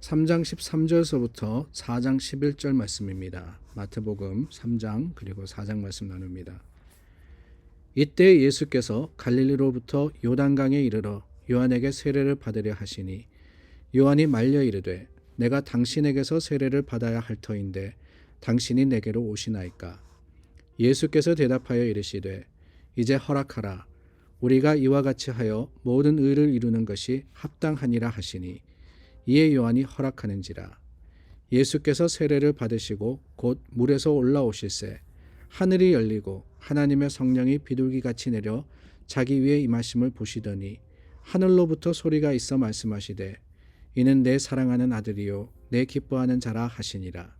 3장 13절서부터 4장 11절 말씀입니다. 마태복음 3장 그리고 4장 말씀 나눕니다. 이때 예수께서 갈릴리로부터 요단강에 이르러 요한에게 세례를 받으려 하시니 요한이 말려 이르되 내가 당신에게서 세례를 받아야 할 터인데 당신이 내게로 오시나이까. 예수께서 대답하여 이르시되 이제 허락하라. 우리가 이와 같이 하여 모든 의를 이루는 것이 합당하니라 하시니 이에 요한이 허락하는지라. 예수께서 세례를 받으시고 곧 물에서 올라오실새 하늘이 열리고 하나님의 성령이 비둘기같이 내려 자기 위에 임하심을 보시더니 하늘로부터 소리가 있어 말씀하시되 이는 내 사랑하는 아들이요 내 기뻐하는 자라 하시니라.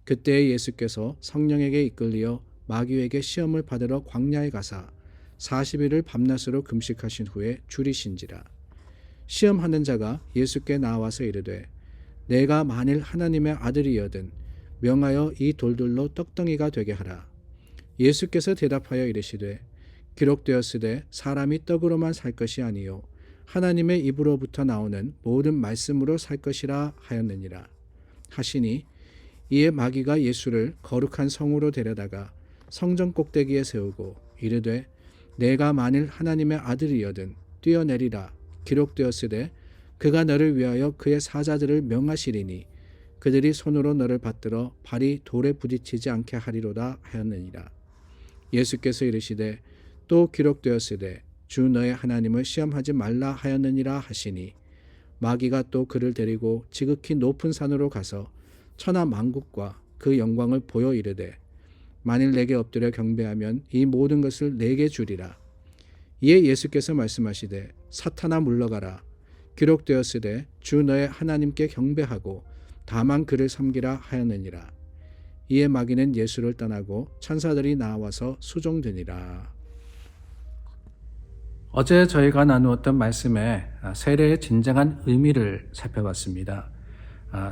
그때에 예수께서 성령에게 이끌리어 마귀에게 시험을 받으러 광야에 가사 40일을 밤낮으로 금식하신 후에 줄이신지라. 시험하는 자가 예수께 나와서 이르되 내가 만일 하나님의 아들이여든 명하여 이 돌들로 떡덩이가 되게 하라. 예수께서 대답하여 이르시되 기록되었으되 사람이 떡으로만 살 것이 아니요 하나님의 입으로부터 나오는 모든 말씀으로 살 것이라 하였느니라 하시니 이에 마귀가 예수를 거룩한 성으로 데려다가 성전 꼭대기에 세우고 이르되 내가 만일 하나님의 아들이여든 뛰어내리라. 기록되었으되 그가 너를 위하여 그의 사자들을 명하시리니 그들이 손으로 너를 받들어 발이 돌에 부딪히지 않게 하리로다 하였느니라. 예수께서 이르시되 또 기록되었으되 주 너의 하나님을 시험하지 말라 하였느니라 하시니 마귀가 또 그를 데리고 지극히 높은 산으로 가서 천하 만국과 그 영광을 보여 이르되 만일 내게 엎드려 경배하면 이 모든 것을 내게 주리라. 이에 예수께서 말씀하시되 사탄아 물러가라. 기록되었으되 주 너의 하나님께 경배하고 다만 그를 섬기라 하였느니라. 이에 마귀는 예수를 떠나고 천사들이 나와서 수종되니라. 어제 저희가 나누었던 말씀에 세례의 진정한 의미를 살펴봤습니다.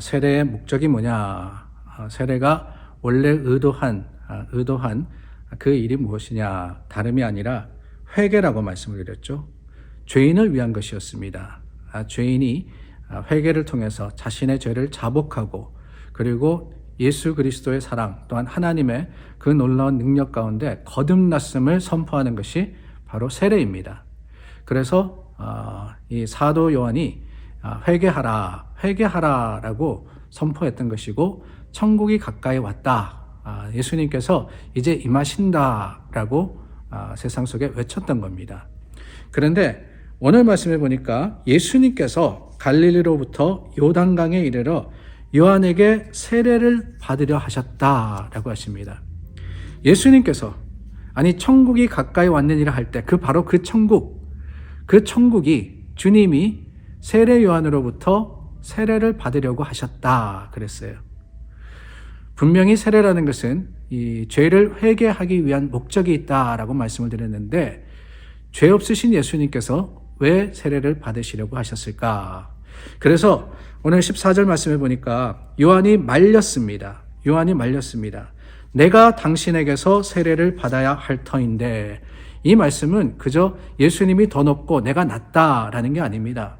세례의 목적이 뭐냐? 세례가 원래 의도한 그 일이 무엇이냐? 다름이 아니라 회개라고 말씀을 드렸죠. 죄인을 위한 것이었습니다. 죄인이 회개를 통해서 자신의 죄를 자복하고 그리고 예수 그리스도의 사랑 또한 하나님의 그 놀라운 능력 가운데 거듭났음을 선포하는 것이 바로 세례입니다. 그래서 이 사도 요한이 회개하라라고 선포했던 것이고 천국이 가까이 왔다. 예수님께서 이제 임하신다라고 세상 속에 외쳤던 겁니다. 그런데 오늘 말씀해 보니까 예수님께서 갈릴리로부터 요단강에 이르러 요한에게 세례를 받으려 하셨다라고 하십니다. 예수님께서 천국이 가까이 왔느니라 할 때 바로 그 천국이 주님이 세례 요한으로부터 세례를 받으려고 하셨다 그랬어요. 분명히 세례라는 것은 이 죄를 회개하기 위한 목적이 있다라고 말씀을 드렸는데 죄 없으신 예수님께서 왜 세례를 받으시려고 하셨을까? 그래서 오늘 14절 말씀해 보니까 요한이 말렸습니다. 내가 당신에게서 세례를 받아야 할 터인데 이 말씀은 그저 예수님이 더 높고 내가 낫다라는 게 아닙니다.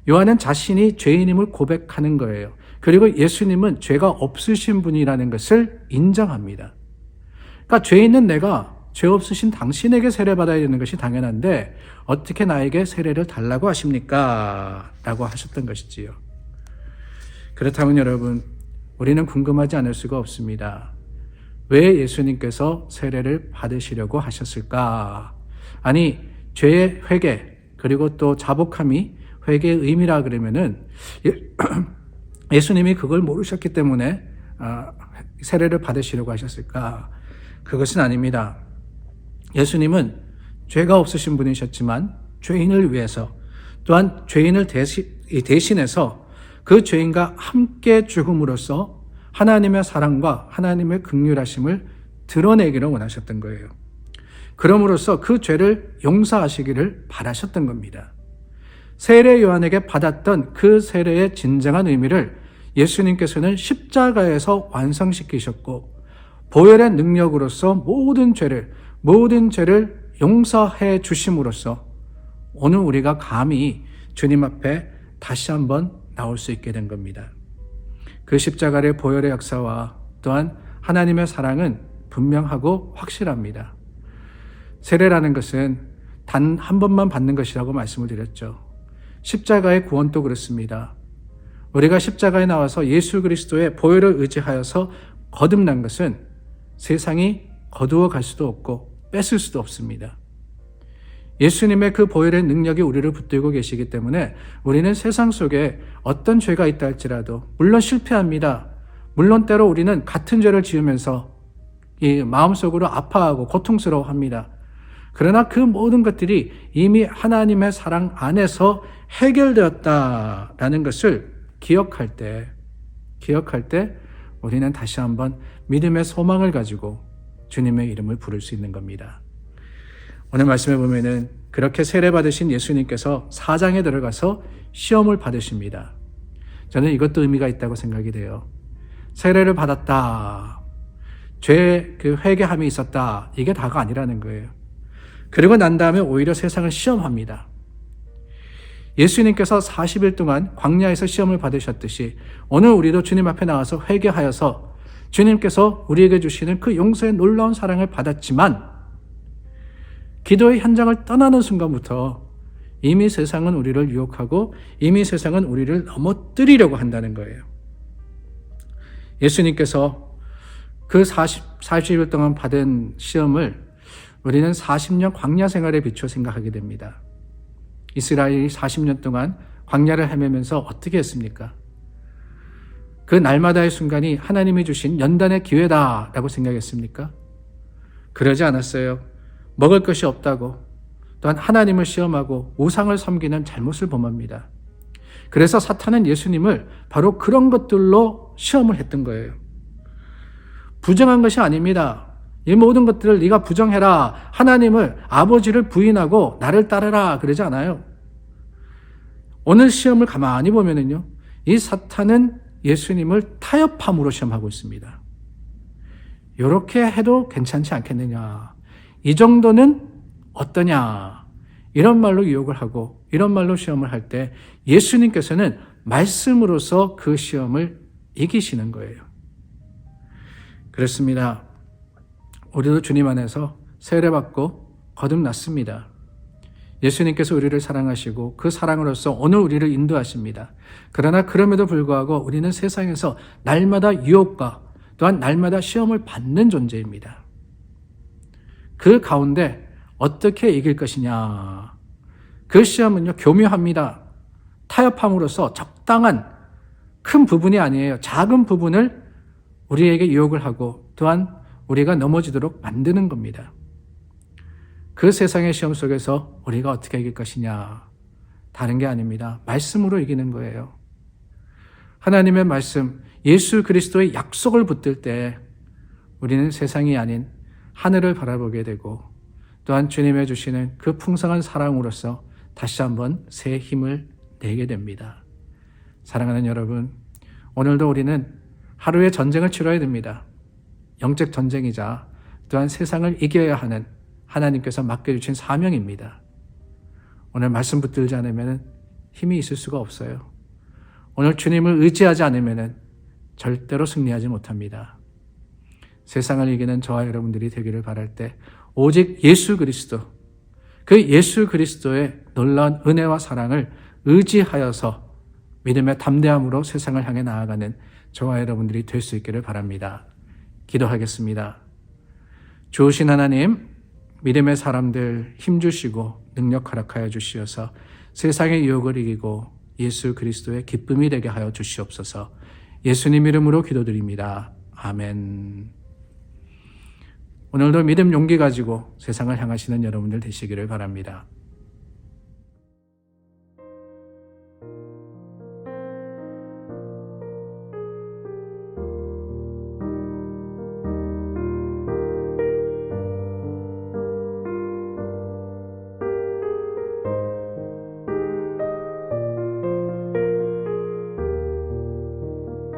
요한은 자신이 죄인임을 고백하는 거예요. 그리고 예수님은 죄가 없으신 분이라는 것을 인정합니다. 그러니까 죄 있는 내가 죄 없으신 당신에게 세례 받아야 되는 것이 당연한데 어떻게 나에게 세례를 달라고 하십니까? 라고 하셨던 것이지요. 그렇다면 여러분, 우리는 궁금하지 않을 수가 없습니다. 왜 예수님께서 세례를 받으시려고 하셨을까? 죄의 회개 그리고 또 자복함이 회개의 의미라 그러면은 예수님이 그걸 모르셨기 때문에 세례를 받으시려고 하셨을까? 그것은 아닙니다. 예수님은 죄가 없으신 분이셨지만 죄인을 위해서 또한 죄인을 대신해서 그 죄인과 함께 죽음으로써 하나님의 사랑과 하나님의 긍휼하심을 드러내기를 원하셨던 거예요. 그럼으로써 그 죄를 용서하시기를 바라셨던 겁니다. 세례 요한에게 받았던 그 세례의 진정한 의미를 예수님께서는 십자가에서 완성시키셨고 보혈의 능력으로서 모든 죄를 용서해 주심으로써 오늘 우리가 감히 주님 앞에 다시 한번 나올 수 있게 된 겁니다. 그 십자가의 보혈의 역사와 또한 하나님의 사랑은 분명하고 확실합니다. 세례라는 것은 단 한 번만 받는 것이라고 말씀을 드렸죠. 십자가의 구원도 그렇습니다. 우리가 십자가에 나와서 예수 그리스도의 보혈을 의지하여서 거듭난 것은 세상이 거두어 갈 수도 없고 뺏을 수도 없습니다. 예수님의 그 보혈의 능력이 우리를 붙들고 계시기 때문에 우리는 세상 속에 어떤 죄가 있다 할지라도 물론 실패합니다. 물론 때로 우리는 같은 죄를 지으면서 이 마음속으로 아파하고 고통스러워합니다. 그러나 그 모든 것들이 이미 하나님의 사랑 안에서 해결되었다라는 것을 기억할 때 우리는 다시 한번 믿음의 소망을 가지고 주님의 이름을 부를 수 있는 겁니다. 오늘 말씀에 보면은 그렇게 세례받으신 예수님께서 사장에 들어가서 시험을 받으십니다. 저는 이것도 의미가 있다고 생각이 돼요. 세례를 받았다. 죄의 그 회개함이 있었다. 이게 다가 아니라는 거예요. 그리고 난 다음에 오히려 세상을 시험합니다. 예수님께서 40일 동안 광야에서 시험을 받으셨듯이 오늘 우리도 주님 앞에 나와서 회개하여서 주님께서 우리에게 주시는 그 용서의 놀라운 사랑을 받았지만 기도의 현장을 떠나는 순간부터 이미 세상은 우리를 유혹하고 이미 세상은 우리를 넘어뜨리려고 한다는 거예요. 예수님께서 그 40일 동안 받은 시험을 우리는 40년 광야 생활에 비추어 생각하게 됩니다. 이스라엘이 40년 동안 광야를 헤매면서 어떻게 했습니까? 그 날마다의 순간이 하나님이 주신 연단의 기회다라고 생각했습니까? 그러지 않았어요. 먹을 것이 없다고 또한 하나님을 시험하고 우상을 섬기는 잘못을 범합니다. 그래서 사탄은 예수님을 바로 그런 것들로 시험을 했던 거예요. 부정한 것이 아닙니다. 이 모든 것들을 네가 부정해라. 하나님을 아버지를 부인하고 나를 따르라 그러지 않아요. 오늘 시험을 가만히 보면은요, 이 사탄은 예수님을 타협함으로 시험하고 있습니다. 이렇게 해도 괜찮지 않겠느냐. 이 정도는 어떠냐. 이런 말로 유혹을 하고 이런 말로 시험을 할 때 예수님께서는 말씀으로서 그 시험을 이기시는 거예요. 그렇습니다. 우리도 주님 안에서 세례받고 거듭났습니다. 예수님께서 우리를 사랑하시고 그 사랑으로서 오늘 우리를 인도하십니다. 그러나 그럼에도 불구하고 우리는 세상에서 날마다 유혹과 또한 날마다 시험을 받는 존재입니다. 그 가운데 어떻게 이길 것이냐. 그 시험은요, 교묘합니다. 타협함으로써 적당한 큰 부분이 아니에요. 작은 부분을 우리에게 유혹을 하고 또한 우리가 넘어지도록 만드는 겁니다. 그 세상의 시험 속에서 우리가 어떻게 이길 것이냐. 다른 게 아닙니다. 말씀으로 이기는 거예요. 하나님의 말씀, 예수 그리스도의 약속을 붙들 때 우리는 세상이 아닌 하늘을 바라보게 되고 또한 주님의 주시는 그 풍성한 사랑으로서 다시 한번 새 힘을 내게 됩니다. 사랑하는 여러분, 오늘도 우리는 하루의 전쟁을 치러야 됩니다. 영적 전쟁이자 또한 세상을 이겨야 하는 하나님께서 맡겨주신 사명입니다. 오늘 말씀 붙들지 않으면 힘이 있을 수가 없어요. 오늘 주님을 의지하지 않으면 절대로 승리하지 못합니다. 세상을 이기는 저와 여러분들이 되기를 바랄 때 오직 예수 그리스도, 그 예수 그리스도의 놀라운 은혜와 사랑을 의지하여서 믿음의 담대함으로 세상을 향해 나아가는 저와 여러분들이 될 수 있기를 바랍니다. 기도하겠습니다. 좋으신 하나님, 믿음의 사람들 힘주시고 능력 허락하여 주시어서 세상의 유혹을 이기고 예수 그리스도의 기쁨이 되게 하여 주시옵소서. 예수님 이름으로 기도드립니다. 아멘. 오늘도 믿음 용기 가지고 세상을 향하시는 여러분들 되시기를 바랍니다.